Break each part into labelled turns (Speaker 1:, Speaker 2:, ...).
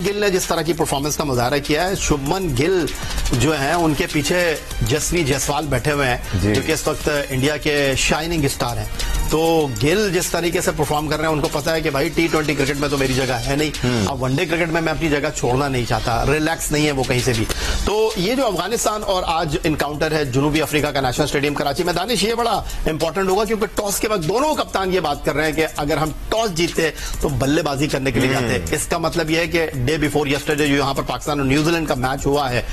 Speaker 1: गिल ने जिस तरह की परफॉर्मेंस का मुजाहरा किया है, शुभमन गिल जो है उनके पीछे जसवी जायसवाल बैठे हुए हैं जो कि इस वक्त इंडिया के शाइनिंग स्टार हैं। तो गिल जिस तरीके से परफॉर्म कर रहे हैं, उनको पता है कि भाई T20 क्रिकेट में तो मेरी जगह है नहीं, अब वनडे क्रिकेट में मैं अपनी जगह छोड़ना नहीं चाहता, रिलैक्स नहीं है वो कहीं से भी। तो ये जो अफगानिस्तान और आज इनकाउंटर है जनूबी अफ्रीका का नेशनल स्टेडियम कराची में, दानिश ये बड़ा इंपॉर्टेंट होगा क्योंकि टॉस के वक्त दोनों कप्तान ये बात कर रहे हैं कि अगर हम टॉस जीतते तो बल्लेबाजी करने के लिए जाते। इसका मतलब यह है कि डे बिफोर यस्टरडे जो यहाँ पर पाकिस्तान और न्यूजीलैंड का मैच हुआ है,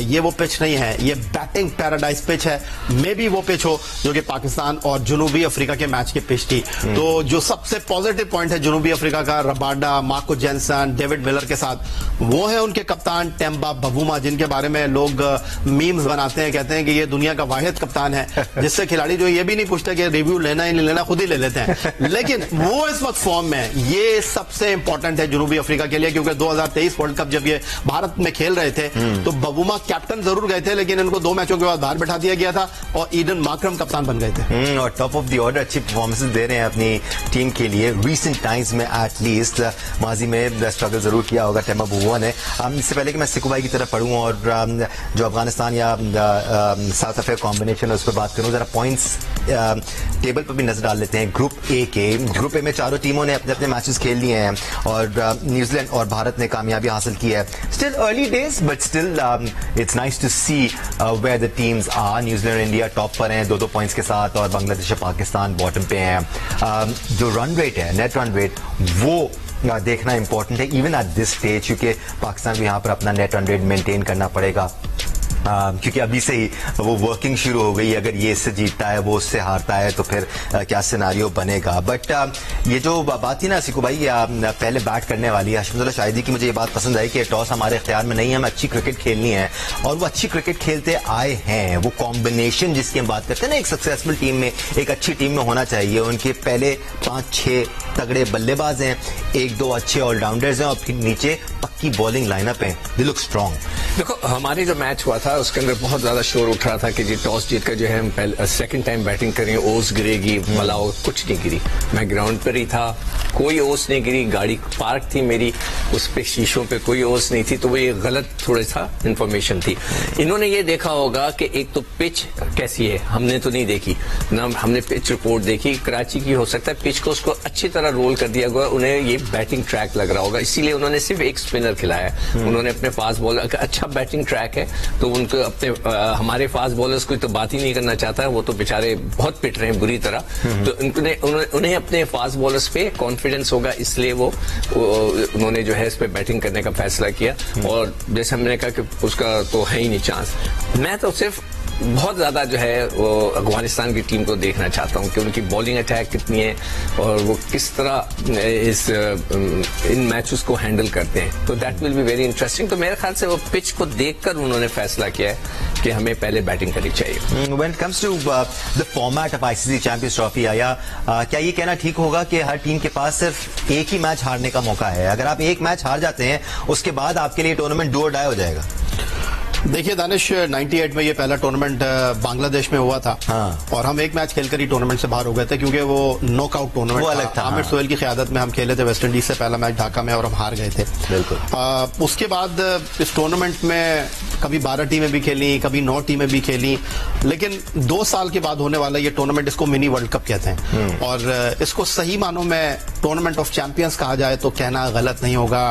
Speaker 1: ये वो पिच नहीं है, ये बैटिंग पैराडाइज पिच है। मे बी वो पिच हो जो कि पाकिस्तान और जनूबी अफ्रीका के मैच की पिच थी। तो जो सबसे पॉजिटिव पॉइंट है जनूबी अफ्रीका का, Rabada, Marco Jansen, David Miller के साथ, वो है उनके कप्तान टेम्बा बवुमा, जिनके बारे में लोग मीम्स बनाते हैं, कहते हैं कि ये दुनिया का वाहिद कप्तान है जिससे खिलाड़ी जो ये भी नहीं पूछते कि रिव्यू लेना ही नहीं लेना, खुद ही ले लेते हैं। लेकिन वो इस वक्त फॉर्म में, ये सबसे इंपॉर्टेंट है जनूबी अफ्रीका के लिए क्योंकि 2023 वर्ल्ड कप जब ये भारत में खेल रहे थे तो बवुमा कैप्टन जरूर गए थे, लेकिन इनको 2 मैचों के बाद बाहर बैठा दिया गया था और ईडन मार्करम कप्तान बन गए थे।
Speaker 2: और टॉप ऑफ द ऑर्डर अच्छी परफॉर्मेंसेस दे रहे हैं अपनी टीम के लिए। रीसेंट टाइम्स में एटलीस्ट माजी में स्ट्रगल जरूर किया होगा टेम्बा बवुमा ने। इससे पहले कि मैं सिक्कू भाई की तरफ पढ़ूं और जो अफगानिस्तान या साउथ अफ्रीका कॉम्बिनेशन है उस पर बात करूं, जरा पॉइंट्स टेबल पर भी नजर डाल लेते हैं। ग्रुप ए के, ग्रुप ए में चारों टीमों ने अपने अपने मैचेस खेल लिए हैं और न्यूजीलैंड और भारत ने कामयाबी हासिल की है। Still early days but still it's nice to see where the teams are. New Zealand और इंडिया टॉप पर हैं 2-2 पॉइंट्स के साथ और बांग्लादेश और पाकिस्तान बॉटम पे हैं। जो रन रेट है, नेट रन रेट, वो देखना इंपॉर्टेंट है इवन एट दिस स्टेज, क्योंकि पाकिस्तान को यहाँ पर अपना नेट रन रेट मेंटेन करना पड़ेगा क्योंकि अभी से ही वो वर्किंग शुरू हो गई। अगर ये इससे जीतता है, वो उससे हारता है, तो फिर क्या सिनारियो बनेगा। बट ये जो बात थी ना सिक्कू भाई पहले बैट करने वाली, हशमतुल्लाह शाहिदी की, मुझे ये बात पसंद आई कि टॉस हमारे इख्तियार में नहीं है, हमें अच्छी क्रिकेट खेलनी है और वो अच्छी क्रिकेट खेलते आए हैं। वो कॉम्बिनेशन जिसकी हम बात करते हैं ना, एक सक्सेसफुल टीम में, एक अच्छी टीम में होना चाहिए। उनके पहले 5-6 तगड़े बल्लेबाज हैं, 1-2 अच्छे ऑलराउंडर्स हैं और फिर नीचे पक्की बॉलिंग लाइनअप है। They look strong.
Speaker 3: देखो हमारे जो मैच हुआ था उसके अंदर बहुत ज्यादा शोर उठ रहा था कि जी टॉस जीतकर जो है हम सेकंड टाइम बैटिंग करें, ओस गिरेगी, बलाओ, कुछ नहीं गिरी। मैं ग्राउंड पर ही था, कोई ओस नहीं गिरी, गाड़ी पार्क थी मेरी, उस पे शीशों पे कोई ओस नहीं थी। तो वो ये गलत थोड़ा सा इंफॉर्मेशन थी। इन्होंने ये देखा होगा कि एक तो पिच कैसी है हमने तो नहीं देखी ना, हमने पिच रिपोर्ट देखी कराची की, हो सकता है पिच को उसको अच्छी तरह रोल कर दिया गया, उन्हें ये बैटिंग ट्रैक लग रहा होगा, इसीलिए उन्होंने सिर्फ एक स्पिनर खिलाया। उन्होंने अपने फास्ट बॉलर, अच्छा बैटिंग ट्रैक है तो उनको अपने हमारे फास्ट बॉलर्स को तो बात ही नहीं करना चाहता है, वो तो बेचारे बहुत पिट रहे हैं बुरी तरह। तो उन्हें अपने फास्ट बॉलर्स पे कॉन्फिडेंस होगा, इसलिए वो उन्होंने जो है इस पे बैटिंग करने का फैसला किया। और जैसे हमने कहा कि उसका तो है ही नहीं चांस। मैं तो सिर्फ बहुत ज्यादा जो है वो अफगानिस्तान की टीम को देखना चाहता हूं कि उनकी बॉलिंग अटैक कितनी है और वो किस तरह इन मैचेस को हैंडल करते हैं। तो that will be very interesting. तो मेरे ख्याल से वो पिच को देखकर उन्होंने फैसला किया है कि हमें पहले बैटिंग करनी चाहिए।
Speaker 2: When it comes to the format of ICC Champions Trophy, आया क्या ये कहना ठीक होगा कि हर टीम के पास सिर्फ एक ही मैच हारने का मौका है? अगर आप एक मैच हार जाते हैं उसके बाद आपके लिए टूर्नामेंट डू और डाई हो जाएगा।
Speaker 1: देखिए दानिश, 98 में ये पहला टूर्नामेंट बांग्लादेश में हुआ था।
Speaker 2: हाँ।
Speaker 1: और हम एक मैच खेलकर ही टूर्नामेंट से बाहर हो गए थे क्योंकि वो नॉकआउट टूर्नामेंट अलग था। आमिर सोहेल की क़यादत में हम खेले थे वेस्ट इंडीज से पहला मैच ढाका में और हम हार गए थे।
Speaker 2: बिल्कुल।
Speaker 1: उसके बाद इस टूर्नामेंट में कभी 12 टीमें भी खेली, कभी 9 टीमें भी खेली, लेकिन 2 साल के बाद होने वाला ये टूर्नामेंट, इसको मिनी वर्ल्ड कप कहते हैं और इसको सही मानों में टूर्नामेंट ऑफ चैंपियंस कहा जाए तो कहना गलत नहीं होगा।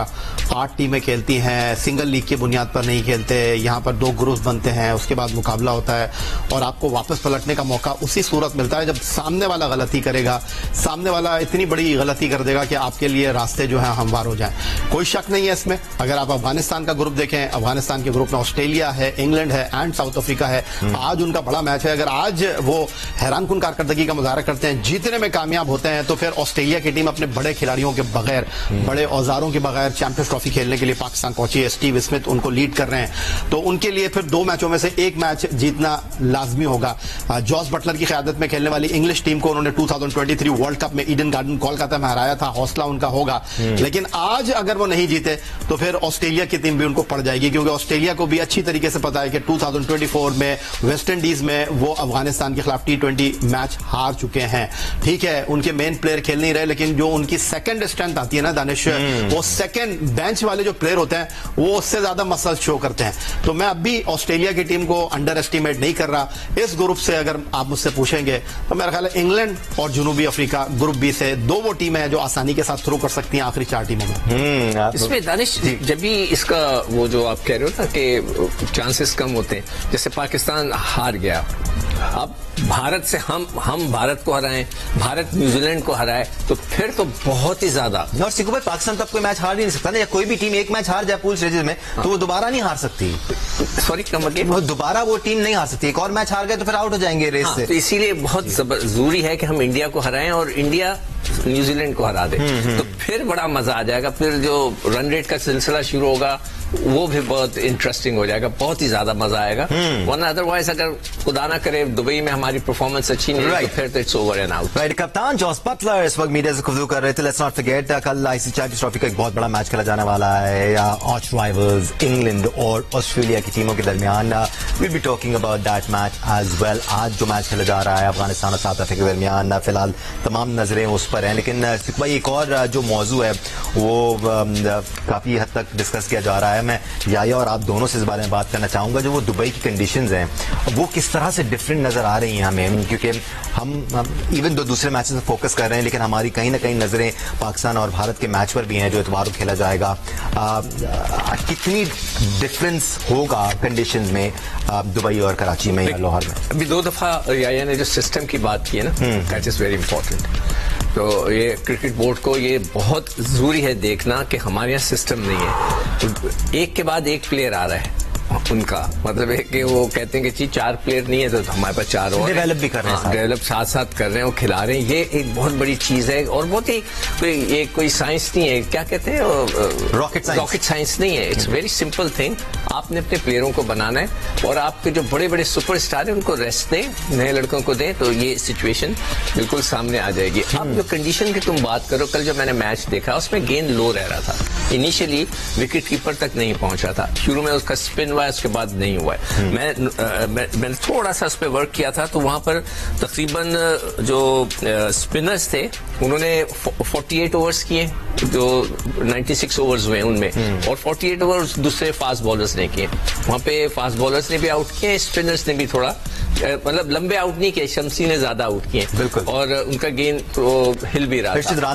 Speaker 1: 8 टीमें खेलती हैं, सिंगल लीग की बुनियाद पर नहीं खेलते, यहाँ पर 2 ग्रुप्स बनते हैं, उसके बाद मुकाबला होता है और आपको वापस पलटने का मौका उसी सूरत मिलता है जब सामने वाला गलती करेगा, सामने वाला इतनी बड़ी गलती कर देगा कि आपके लिए रास्ते जो है हमवार हो जाएं। कोई शक नहीं है इसमें। अगर आप अफगानिस्तान का ग्रुप देखें, अफगानिस्तान के ग्रुप में ऑस्ट्रेलिया है, इंग्लैंड है एंड साउथ अफ्रीका है। आज उनका बड़ा मैच है। अगर आज वो हैरानकुन कारकर्दगी का मुजाहरा करते हैं, जीतने में कामयाब होते हैं, तो फिर ऑस्ट्रेलिया की टीम अपने बड़े खिलाड़ियों के बगैर, बड़े औजारों के बगैर चैंपियंस ट्रॉफी खेलने के लिए पाकिस्तान पहुंची है। स्टीव स्मिथ उनको लीड कर रहे हैं, तो उनके लिए फिर 2 मैचों में से एक मैच जीतना लाजमी होगा। जॉस बटलर की क़यादत में खेलने वाली इंग्लिश टीम को उन्होंने 2023 वर्ल्ड कप में ईडन गार्डन कोलकाता में हराया था, हौसला उनका होगा। लेकिन आज अगर वो नहीं जीते तो फिर ऑस्ट्रेलिया की टीम भी उनको पड़ जाएगी क्योंकि ऑस्ट्रेलिया को भी अच्छी तरीके से पता है कि 2024 में वेस्ट इंडीज में वो अफगानिस्तान के खिलाफ T20 मैच हार चुके हैं। ठीक है, उनके मेन प्लेयर खेल नहीं रहे, लेकिन जो उनकी सेकंड स्ट्रेंथ आती है ना दानिश, वो सेकंड बेंच वाले जो प्लेयर होते हैं वो उससे ज्यादा मसल शो करते हैं। तो मैं अब भी ऑस्ट्रेलिया की टीम को अंडर एस्टिमेट नहीं कर रहा। इस ग्रुप से अगर आप मुझसे पूछेंगे तो मेरा ख्याल है इंग्लैंड और जनूबी अफ्रीका ग्रुप बी से दो वो टीम है जो आसानी के साथ थ्रू कर सकती हैं आखिरी 4 टीमों में।
Speaker 3: इसमें दानिश जब भी इसका वो जो आप कह रहे हो ना कि चांसेस कम होते हैं, जैसे पाकिस्तान हार गया, अब भारत से हम भारत को हराएं, भारत न्यूजीलैंड को हराए, तो फिर तो बहुत ही ज्यादा।
Speaker 2: और सिक्कू भाई, पाकिस्तान तो अब कोई मैच हार ही नहीं सकता ना, या कोई भी टीम एक मैच हार जाए पूल स्टेजेस में तो वो दोबारा नहीं हार सकती।
Speaker 3: सॉरी, कम अगेन,
Speaker 2: वो दोबारा वो टीम नहीं हार सकती। एक और मैच हार गए तो फिर आउट हो जाएंगे रेस से।
Speaker 3: तो इसीलिए बहुत जरूरी है कि हम इंडिया को हराएं और इंडिया न्यूजीलैंड को हरा दे, तो फिर बड़ा मजा आ जाएगा। फिर जो रन रेट का सिलसिला शुरू होगा वो भी बहुत इंटरेस्टिंग हो जाएगा, बहुत ही ज्यादा मजा आएगा। वरना अदरवाइज अगर खुदा ना करे दुबई में हमारी परफॉर्मेंस अच्छी नहीं है तो फिर तो it's over and out.
Speaker 2: Right, कप्तान जॉस बटलर इस वक्त मीडिया से गुफ्तगू कर रहे थे। लेट्स नॉट फॉरगेट कल आईसीसी चैंपियंस ट्रॉफी का एक बहुत बड़ा मैच खेला जाने वाला है आर्च राइवल्स इंग्लैंड और ऑस्ट्रेलिया की टीमों के दरमियान। Will be talking about that match as well. आज जो मैच खेला जा रहा है अफगानिस्तान और साउथ अफ्रीका के दरमियान, फिलहाल तमाम नजरें उस पर हैं, लेकिन भाई एक और जो मौजू है वो काफी हद तक डिस्कस किया जा रहा है। मैं याया और आप दोनों से इस बारे में बात करना चाहूंगा, जो वो दुबई की कंडीशंस हैं वो किस तरह से डिफरेंट नजर आ रही हैं हमें, क्योंकि हम इवन दो दूसरे मैचेस में फोकस कर रहे हैं, लेकिन हमारी कहीं ना कहीं नजरें पाकिस्तान और भारत के मैच पर भी हैं जो इतवार को खेला जाएगा। कितनी डिफरेंस होगा कंडीशंस में दुबई और कराची में या लाहौर में?
Speaker 3: अभी 2 दफा याया ने जो सिस्टम की बात की है ना, दैट इज वेरी इंपॉर्टेंट। तो ये क्रिकेट बोर्ड को ये बहुत जरूरी है देखना कि हमारे यहाँ सिस्टम नहीं है, तो एक के बाद एक प्लेयर आ रहा है उनका, मतलब है कि वो कहते हैं कि 4 प्लेयर नहीं है तो हमारे पास 4 और
Speaker 2: डेवलप भी कर रहे हैं,
Speaker 3: डेवलप साथ कर रहे हैं और खिला रहे हैं। ये एक बहुत बड़ी चीज है और बहुत ही कोई साइंस नहीं है, क्या कहते हैं, रॉकेट साइंस नहीं है। It's very simple thing. आपने अपने प्लेयरों को बनाना है और आपके जो बड़े बड़े सुपरस्टार हैं उनको रेस्ट दें, नए लड़कों को दें, तो ये सिचुएशन बिल्कुल सामने आ जाएगी। अब जो कंडीशन की तुम बात करो, कल जो मैंने मैच देखा उसमें गेंद लो रह रहा था, इनिशियली विकेट कीपर तक नहीं पहुंचा था, शुरू में उसका स्पिन हुआ, उसके बाद नहीं हुआ है। मैंने थोड़ा सा उस पर वर्क किया था, तो वहां पर तकरीबन जो स्पिनर्स थे उन्होंने 48 ओवर्स किए, जो 96 ओवर्स हुए उनमें, और 48 ओवर्स दूसरे फास्ट बॉलर्स ने किए। वहां पे फास्ट बॉलर्स ने भी आउट किए, स्पिनर्स ने भी थोड़ा मतलब लंबे आउट नहीं किए, शमसी ने ज्यादा आउट किए,
Speaker 2: बिल्कुल,
Speaker 3: और उनका गेंद तो हिल भी रहा था।